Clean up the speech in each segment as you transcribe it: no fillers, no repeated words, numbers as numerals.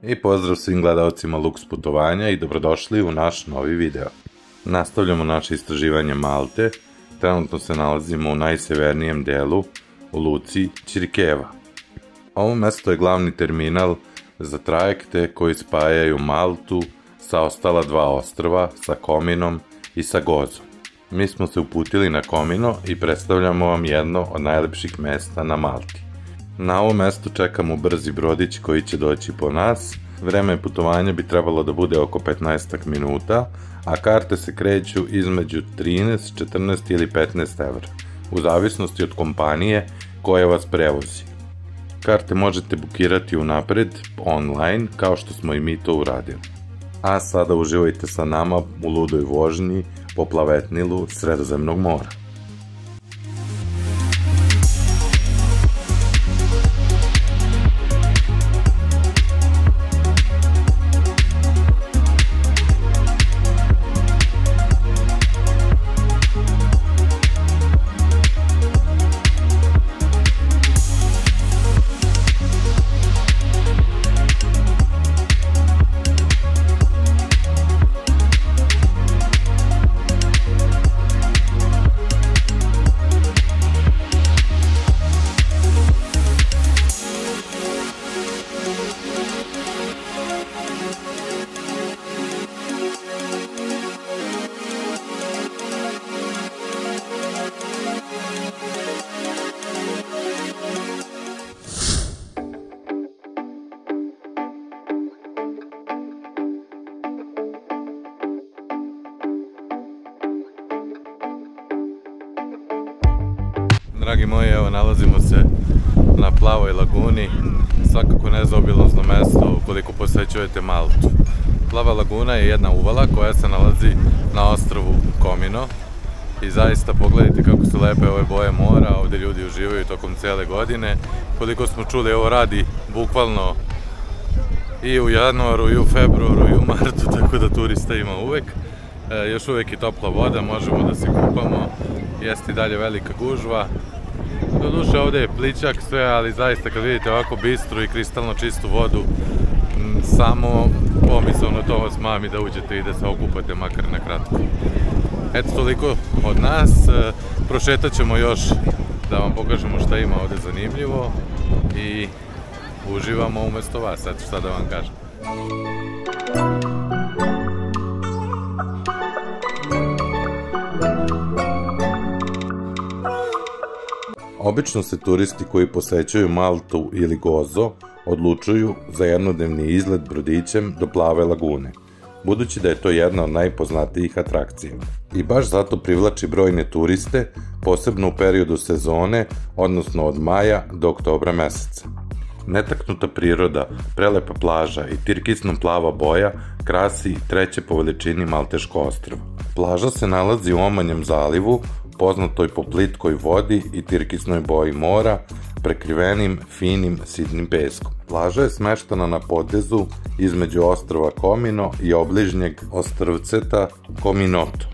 I pozdrav svim gledalcima Lux putovanja i dobrodošli u naš novi video. Nastavljamo naše istraživanje Malte. Trenutno se nalazimo u najsevernijem delu, u luci Ćirkeva. Ovo mesto je glavni terminal za trajekte koji spajaju Maltu sa ostala dva ostrva, sa Kominom i sa Gozom. Mi smo se uputili na Komino i predstavljamo vam jedno od najlepših mesta na Malti. Na ovom mestu čekamo brzi brodić koji će doći po nas. Vreme putovanja bi trebalo da bude oko 15 minuta, a karte se kreću između 13, 14 ili 15 evra, u zavisnosti od kompanije koja vas prevozi. Karte možete bukirati unapred, online, kao što smo i mi to uradili. A sada uživajte sa nama u ludoj vožnji po plavetnilu Sredozemnog mora. Dragi moji, evo nalazimo se na Plavoj laguni, svakako nezaobilazno mesto ukoliko posećujete Maltu. Plava laguna je jedna uvala koja se nalazi na ostrvu Komino i zaista pogledajte kako su lepe ove boje mora, ovde ljudi uživaju tokom cele godine. Koliko smo čuli, ovo radi bukvalno i u januaru, i u februaru, i u martu, tako da turista ima uvek. Još uvek je topla voda, možemo da se kupamo, jeste i dalje velika gužva. Doduše ovde je plićak sve, ali zaista kad vidite ovako bistru i kristalno čistu vodu, samo pomisleno to vas mami da uđete i da se okupate makar na kratko. Eto toliko od nas, prošetat ćemo još da vam pokažemo šta ima ovde zanimljivo i uživamo umesto vas, eto šta da vam kažem. Obično se turisti koji posećuju Maltu ili Gozo odlučuju za jednodnevni izlet brodićem do Plave lagune, budući da je to jedna od najpoznatijih atrakcija. I baš zato privlači brojne turiste, posebno u periodu sezone, odnosno od maja do oktobra meseca. Netaknuta priroda, prelepa plaža i tirkisno plava boja krasi treće po veličini Malteško ostrvo. Plaža se nalazi u Omanjem zalivu, poznatoj po plitkoj vodi i tirkisnoj boji mora, prekrivenim, finim, sitnim peskom. Plaža je smeštena na potezu između ostrva Komino i obližnjeg ostrvceta Kominoto.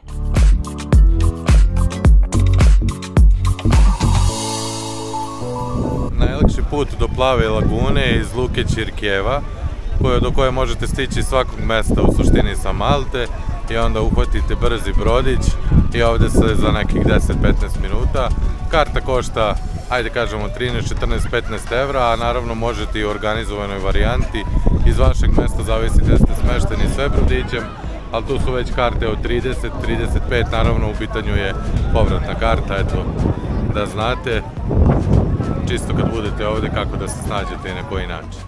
Najlakši put do Plave lagune je iz luke Ćirkeva, do koje možete stići svakog mesta u suštini sa Malte i onda uhvatite brzi brodić i ovde se za nekih 10-15 minuta. Karta košta, ajde kažemo 13, 14, 15 evra, a naravno možete i u organizovanoj varijanti. Iz vašeg mesta zavisi da ste smešteni sve brodićem, ali tu su već karte od 30, 35, naravno u pitanju je povratna karta, eto da znate čisto kad budete ovde kako da se snađete i na koji način.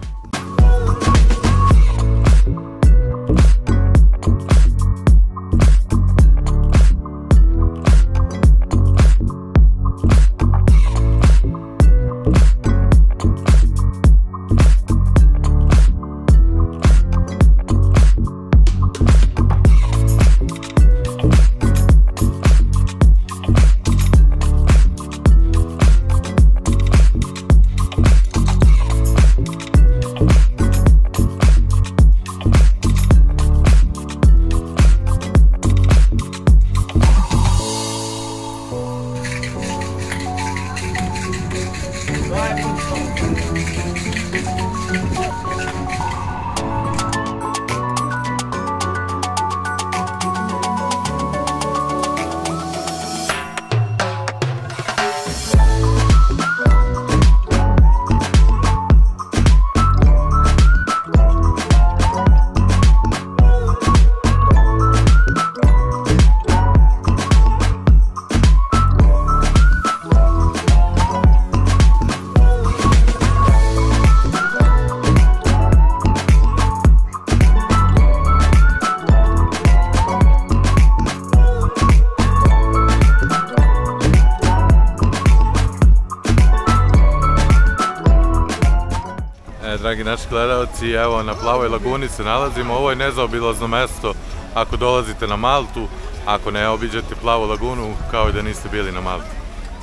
Dragi naši gledalci, evo na Plavoj laguni se nalazimo. Ovo je nezaobilazno mesto ako dolazite na Maltu, ako ne obiđete Plavu lagunu kao i da niste bili na Malti.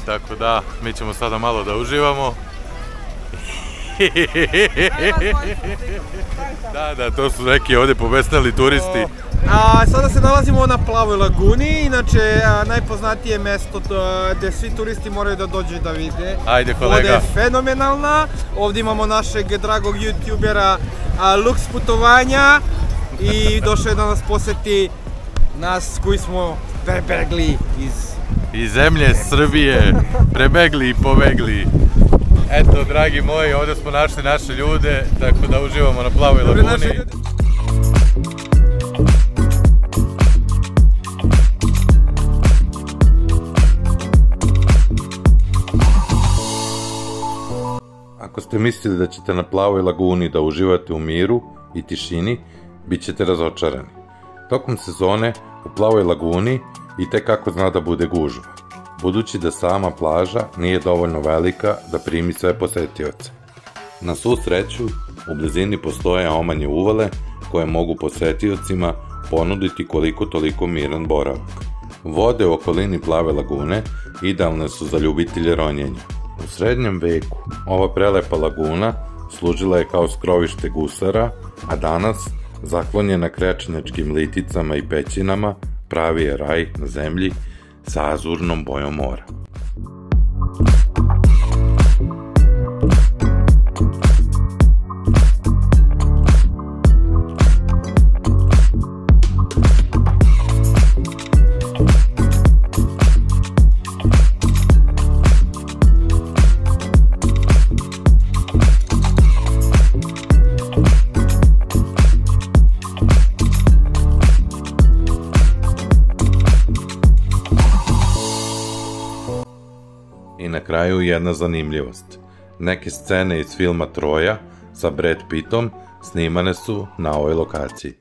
Tako da, mi ćemo sada malo da uživamo. Da, to su neki ovdje pobesnali turisti. Sada se nalazimo na Plavoj laguni, inače najpoznatije mesto gdje svi turisti moraju da dođu da vide. Ajde kolega. Voda je fenomenalna, ovdje imamo našeg dragog youtubera Lux putovanja i došao je da nas poseti nas koji smo prebegli iz zemlje Srbije, prebegli i pobegli. Eto, dragi moji, ovdje smo našli naše ljude, tako da uživamo na Plavoj laguni. Ako ste mislili da ćete na Plavoj laguni da uživate u miru i tišini, bit ćete razočarani. Tokom sezone u Plavoj laguni itekako zna da bude gužva, budući da sama plaža nije dovoljno velika da primi sve posetioce. Na svu sreću, u blizini postoje omanje uvale koje mogu posetiocima ponuditi koliko toliko miran boravak. Vode u okolini Plave lagune idealne su za ljubitelje ronjenja. U srednjem veku ova prelepa laguna služila je kao skrovište gusara, a danas, zaklonjena krečnjačkim liticama i pećinama, pravi je raj na zemlji sa azurnom bojom mora. I na kraju jedna zanimljivost. Neke scene iz filma Troja sa Brad Pittom snimane su na ovoj lokaciji.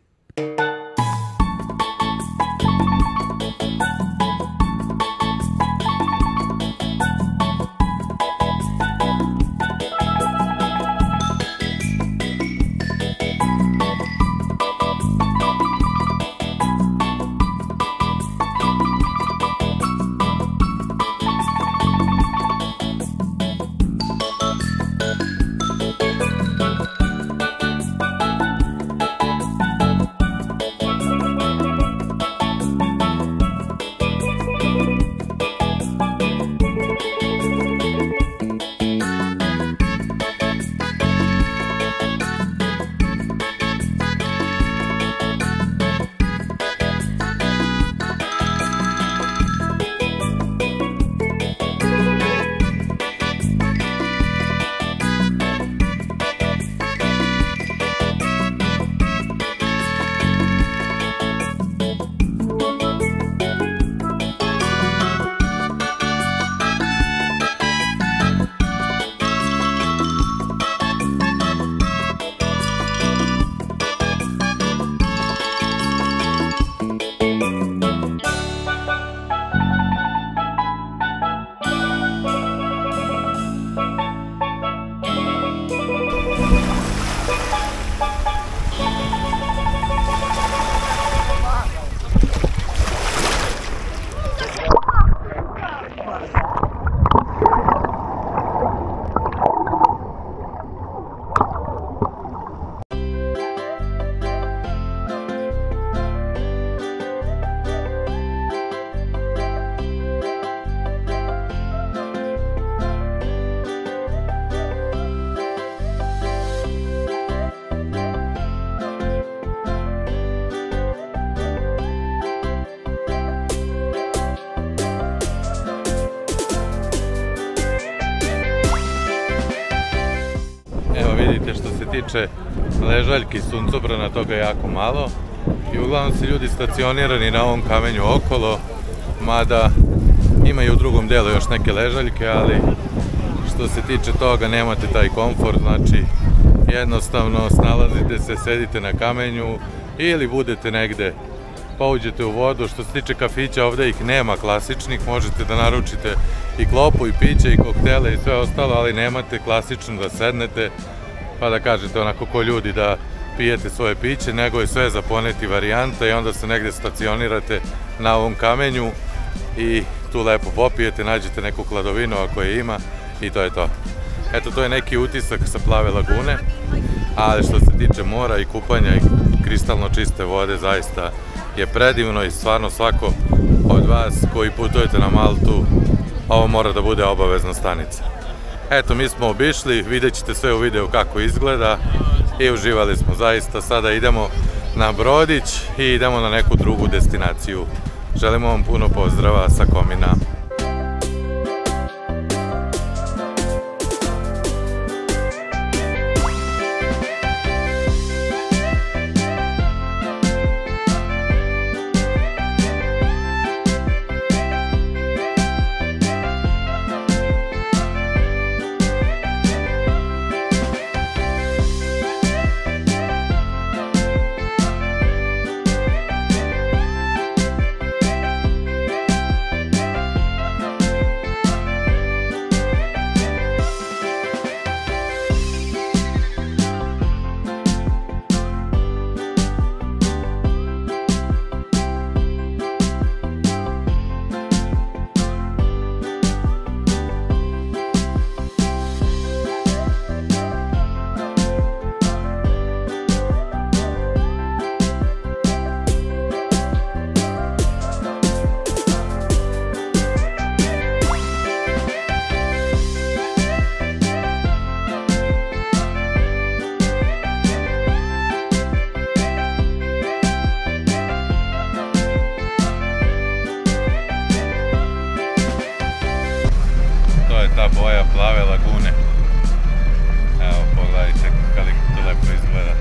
Vidite, što se tiče ležaljki i suncobrana, toga je jako malo i uglavnom su ljudi stacionirani na ovom kamenju okolo, mada ima i u drugom delu još neke ležaljke, ali što se tiče toga nemate taj komfort, znači jednostavno snalazite se, sedite na kamenju ili budete negde pa uđete u vodu. Što se tiče kafića, ovdje ih nema klasičnih, možete da naručite i klopu i piće i koktele i sve ostalo, ali nemate klasično da sednete pa da kažete onako ko ljudi da pijete svoje piće, nego je sve za poneti varijanta i onda se negde stacionirate na ovom kamenju i tu lepo popijete, nađete neku hladovinu ako je ima i to je to. Eto, to je neki utisak sa Plave lagune, ali što se tiče mora i kupanja i kristalno čiste vode, zaista je predivno i stvarno svako od vas koji putujete na Maltu, ovo mora da bude obavezna stanica. Eto, mi smo obišli, vidjet ćete sve u videu kako izgleda i uživali smo zaista. Sada idemo na brodić i idemo na neku drugu destinaciju. Želimo vam puno pozdrava sa Komina. Ta boja Plave lagune. Evo, pogledajte kako to lepo izgleda.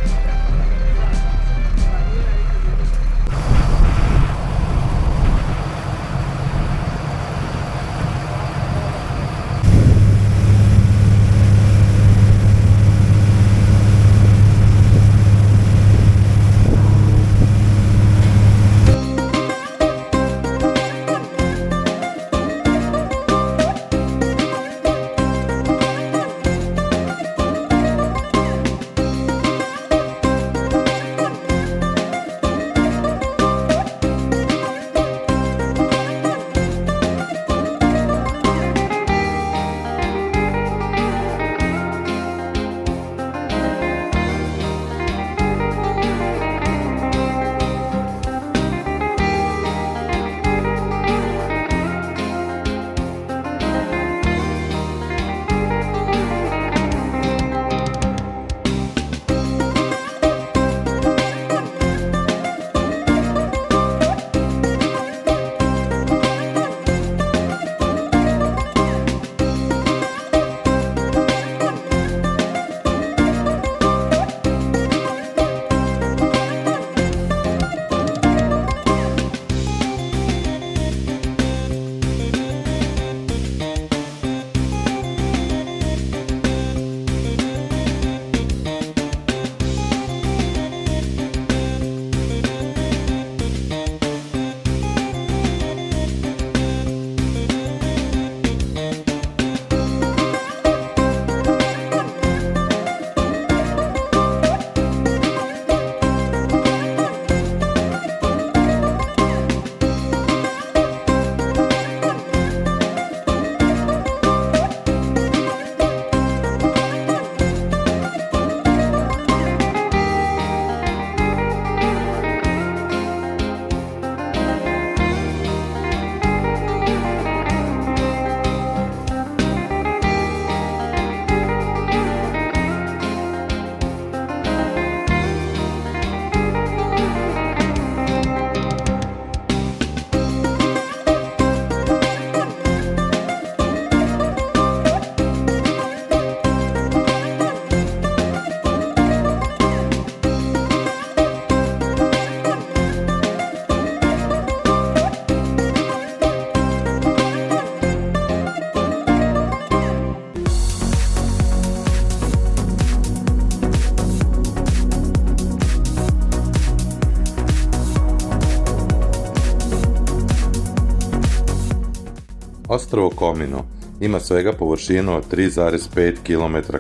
Ostrvo Komino ima svega površinu od 3,5 km2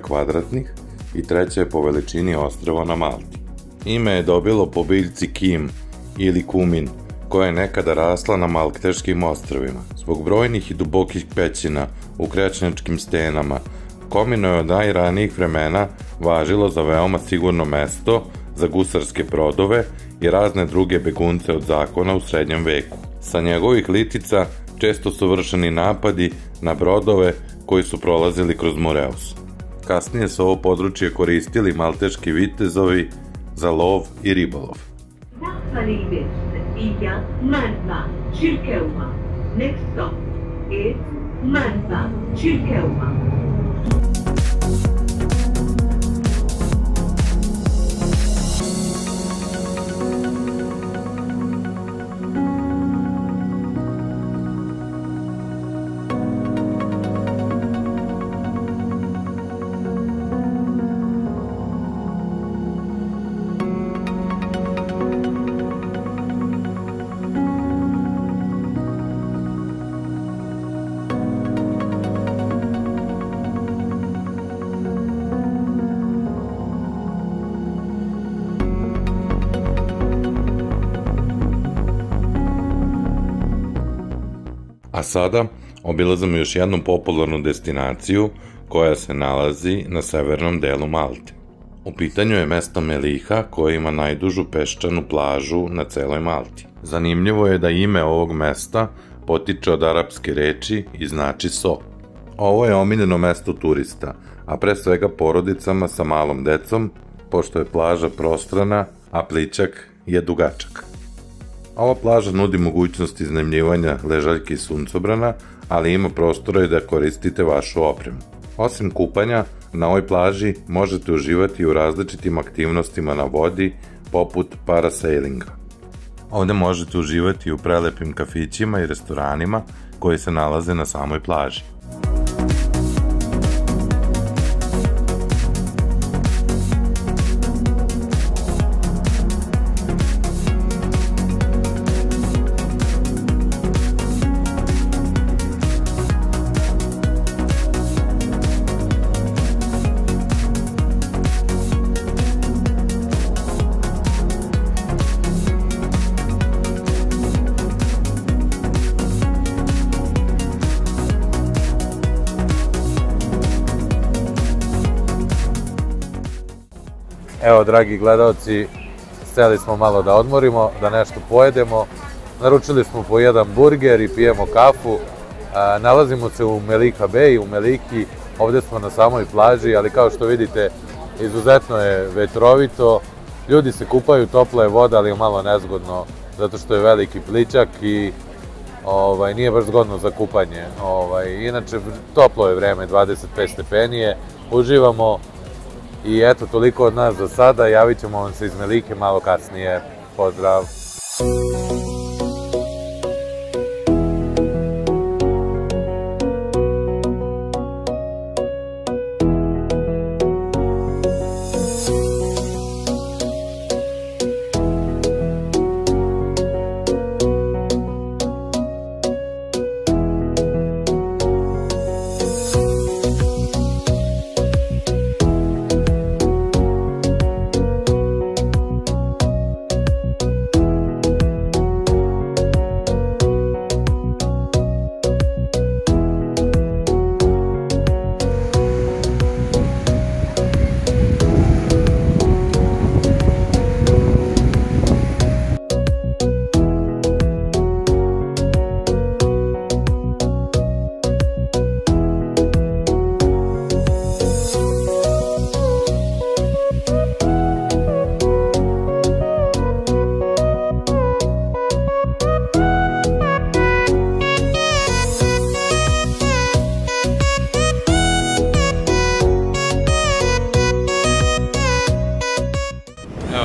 i treće je po veličini ostrvo na Malti. Ime je dobilo po biljci kim ili kumin, koja je nekada rasla na Malteškim ostrvima. Zbog brojnih i dubokih pećina u krečnjačkim stenama, Komino je od najranijih vremena važilo za veoma sigurno mesto za gusarske brodove i razne druge begunce od zakona u srednjem veku. Sa njegovih litica često su vršeni napadi na brodove koji su prolazili kroz Moreus. Kasnije su ovo područje koristili malteški vitezovi za lov i ribolov. Next stop is Mansa, Cirkeuma. A sada obilazimo još jednu popularnu destinaciju koja se nalazi na severnom delu Malte. U pitanju je mesto Meliha koje ima najdužu peščanu plažu na celoj Malti. Zanimljivo je da ime ovog mesta potiče od arapske reči i znači so. Ovo je omiljeno mesto turista, a pre svega porodicama sa malom decom, pošto je plaža prostrana, a plićak je dugačak. Ova plaža nudi mogućnost iznajmljivanja ležaljki i suncobrana, ali ima prostora i da koristite vašu opremu. Osim kupanja, na ovoj plaži možete uživati u različitim aktivnostima na vodi, poput parasailinga. Ovde možete uživati u prelepim kafićima i restoranima koji se nalaze na samoj plaži. Evo, dragi gledalci, seli smo malo da odmorimo, da nešto pojedemo. Naručili smo po jedan burger i pijemo kafu. Nalazimo se u Melika Bay, u Meliki. Ovde smo na samoj plaži, ali kao što vidite, izuzetno je vetrovito. Ljudi se kupaju, topla je voda, ali je malo nezgodno, zato što je veliki plićak i nije baš zgodno za kupanje. Inače, toplo je vreme, 25 stepenije, uživamo. I eto, toliko od nas za sada, javit ćemo vam se iz Melike malo kasnije. Pozdrav!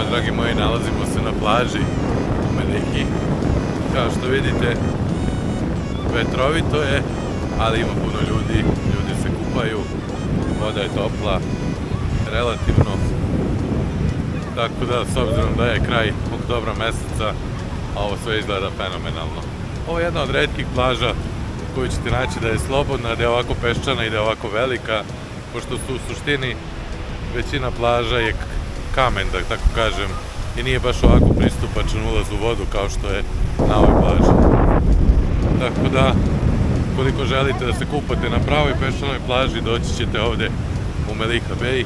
Dragi moji, nalazimo se na plaži u Meliki. Kao što vidite, vetrovito je, ali ima puno ljudi, ljudi se kupaju, voda je topla, relativno. Tako da, s obzirom da je kraj oktobra meseca, ovo sve izgleda fenomenalno. Ovo je jedna od retkih plaža koju ćete naći da je slobodna, da je ovako peščana i da je ovako velika, pošto su u suštini većina plaža je kamen, da tako kažem, i nije baš ovako pristupačan ulaz u vodu kao što je na ovoj plaži. Tako da, koliko želite da se kupate na pravoj peščanoj plaži, doći ćete ovde u Melika Bay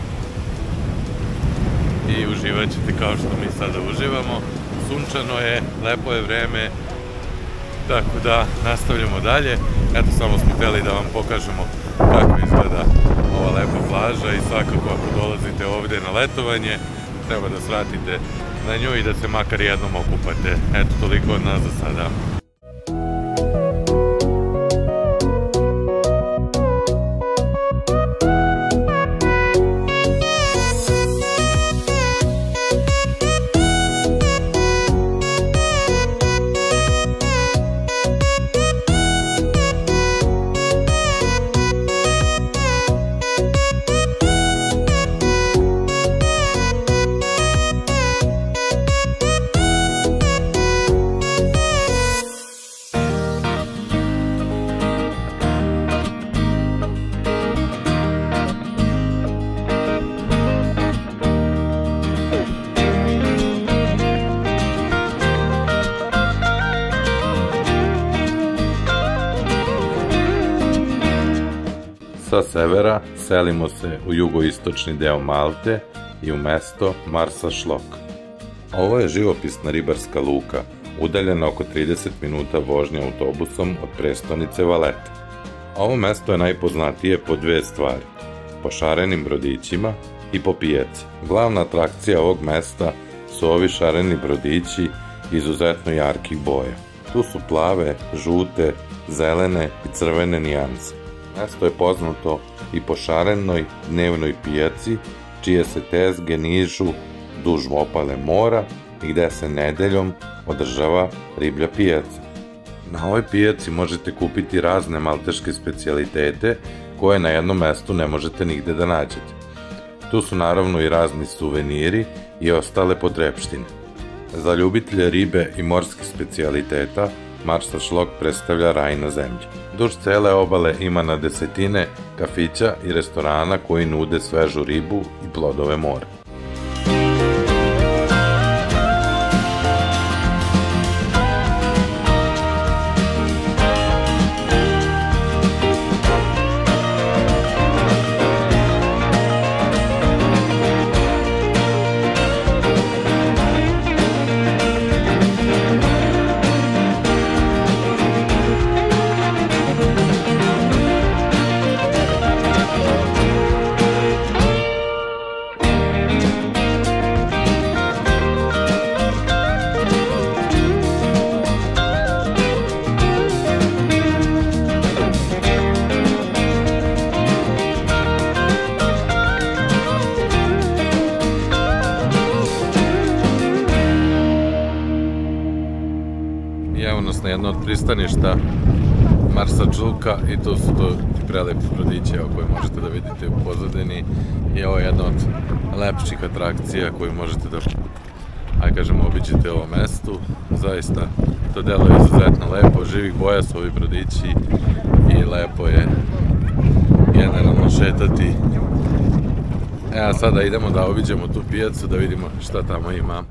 i uživat ćete kao što mi sada uživamo. Sunčano je, lepo je vreme, tako da nastavljamo dalje. Eto, samo smo hteli da vam pokažemo kako izgleda ova lepa plaža i svakako ako dolazite ovde na letovanje, treba da svratite na nju i da se makar jednom okupate. Eto, toliko od nas za sada. Sa severa selimo se u jugoistočni deo Malte i u mesto Marsaxlokk. Ovo je živopisna ribarska luka, udaljena oko 30 minuta vožnje autobusom od prestonice Valete. Ovo mesto je najpoznatije po dve stvari, po šarenim brodićima i po pijaci. Glavna atrakcija ovog mesta su ovi šareni brodići izuzetno jarkih boja. Tu su plave, žute, zelene i crvene nijanse. Mesto je poznato i po šarenoj dnevnoj pijaci, čije se tezge nižu duž opale mora i gde se nedeljom održava riblja pijaca. Na ovoj pijaci možete kupiti razne malteške specijalitete koje na jednom mestu ne možete nigde da nađete. Tu su naravno i razni suveniri i ostale potrepštine. Za ljubitelje ribe i morskih specijaliteta Marsaxlokk predstavlja raj na zemlji. Duž cele obale ima na desetine kafića i restorana koji nude svežu ribu i plodove mora. Evo nas na jedno od pristaništa Marsaxlokka i tu su to prelepi brodići koje možete da vidite u pozadini i ovo je jedna od lepših atrakcija koju možete da, kažemo, obiđete u ovom mestu. Zaista to delo je izuzetno lepo, živih boja su ovi brodići i lepo je generalno šetati. Evo sada idemo da obiđemo tu pijacu da vidimo šta tamo ima.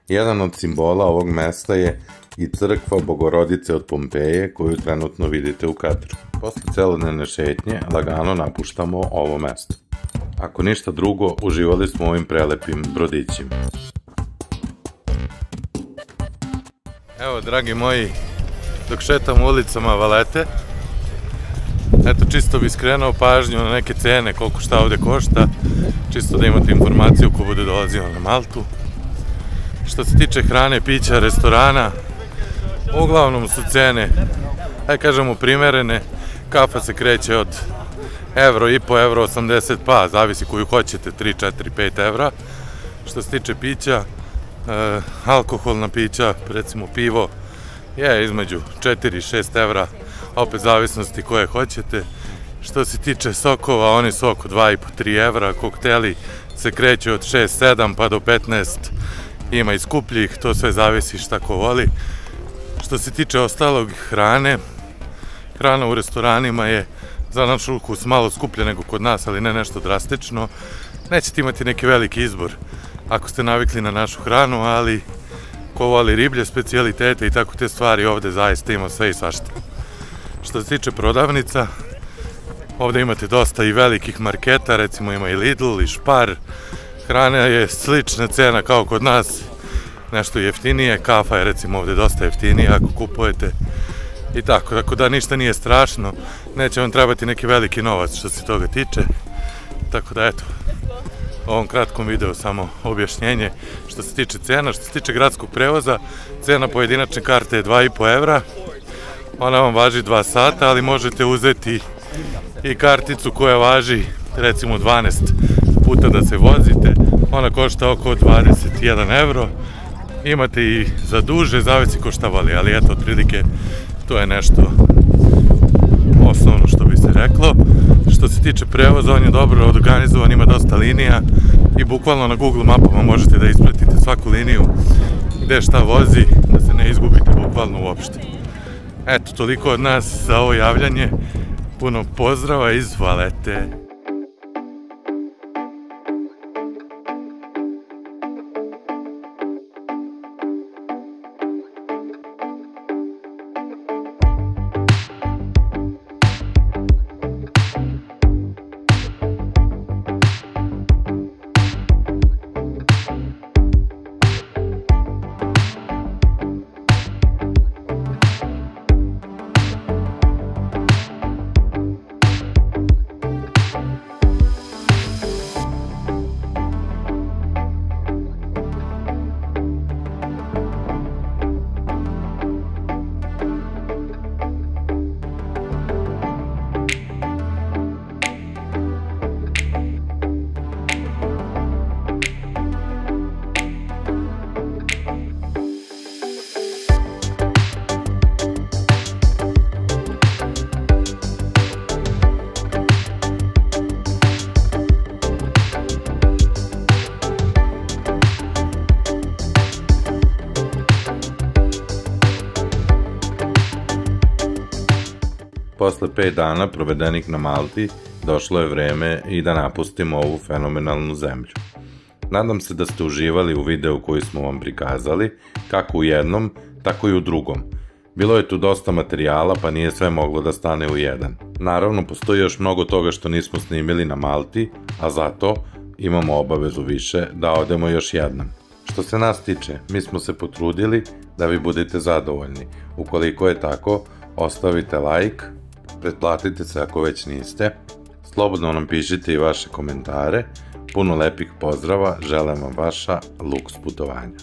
Jedan od simbola ovog mesta je i crkva Bogorodice od Pompeje koju trenutno vidite u kadru. Posle celodnevne šetnje lagano napuštamo ovo mesto. Ako ništa drugo, uživali smo ovim prelepim brodićima. Evo, dragi moji, dok šetam ulicama Valete, eto, čisto bi skrenuo pažnju na neke cene, koliko šta ovde košta, čisto da imate informaciju ko bude dolazio na Maltu. Što se tiče hrane, pića, restorana, uglavnom su cene, aj kažemo, primerene. Kafa se kreće od euro i po, euro 80, pa zavisi koju hoćete, 3, 4, 5 evra. Što se tiče pića, alkoholna pića, recimo pivo, je između 4 i 6 evra, opet zavisnosti koje hoćete. Što se tiče sokova, oni su oko 2,5-3 evra, kokteli se kreću od 6-7 pa do 15, ima i skupljih, to sve zavisi šta ko voli. Što se tiče ostalog hrane, hrana u restoranima je za naš ukus malo skuplja nego kod nas, ali ne nešto drastično. Nećete imati neki veliki izbor ako ste navikli na našu hranu, ali ko voli riblje, specijalitete i tako te stvari, ovde zaista ima sve i svašta. Što se tiče prodavnica, ovde imate dosta i velikih marketa, recimo ima i Lidl i Spar. Hrana je slična cena kao kod nas, nešto jeftinije, kafa je recimo ovde dosta jeftinija ako kupujete i tako da ništa nije strašno, neće vam trebati neki veliki novac što se toga tiče, tako da eto, u ovom kratkom videu samo objašnjenje što se tiče cena. Što se tiče gradskog prevoza, cena pojedinačne karte je 2,5 evra, ona vam važi 2 sata, ali možete uzeti i karticu koja važi recimo 12 puta da se vozite, ona košta oko 21 evro, imate i za duže, zavisi ko šta voli, ali eto, otprilike to je nešto osnovno što bi se reklo. Što se tiče prevoza, on je dobro organizovan, ima dosta linija i bukvalno na Google mapama možete da ispratite svaku liniju gde šta vozi, da se ne izgubite bukvalno uopšte. Eto, toliko od nas za ovo javljanje, puno pozdrava iz Valete. Posle 5 dana provedenih na Malti, došlo je vreme i da napustimo ovu fenomenalnu zemlju. Nadam se da ste uživali u videu koji smo vam prikazali, kako u jednom, tako i u drugom. Bilo je tu dosta materijala, pa nije sve moglo da stane u jedan. Naravno, postoji još mnogo toga što nismo snimili na Malti, a zato imamo obavezu više da odemo još jednom. Što se nas tiče, mi smo se potrudili da vi budete zadovoljni. Ukoliko je tako, ostavite like, pretplatite se ako već niste, slobodno nam pišite i vaše komentare, puno lepih pozdrava, želim vam vaša Luks putovanja.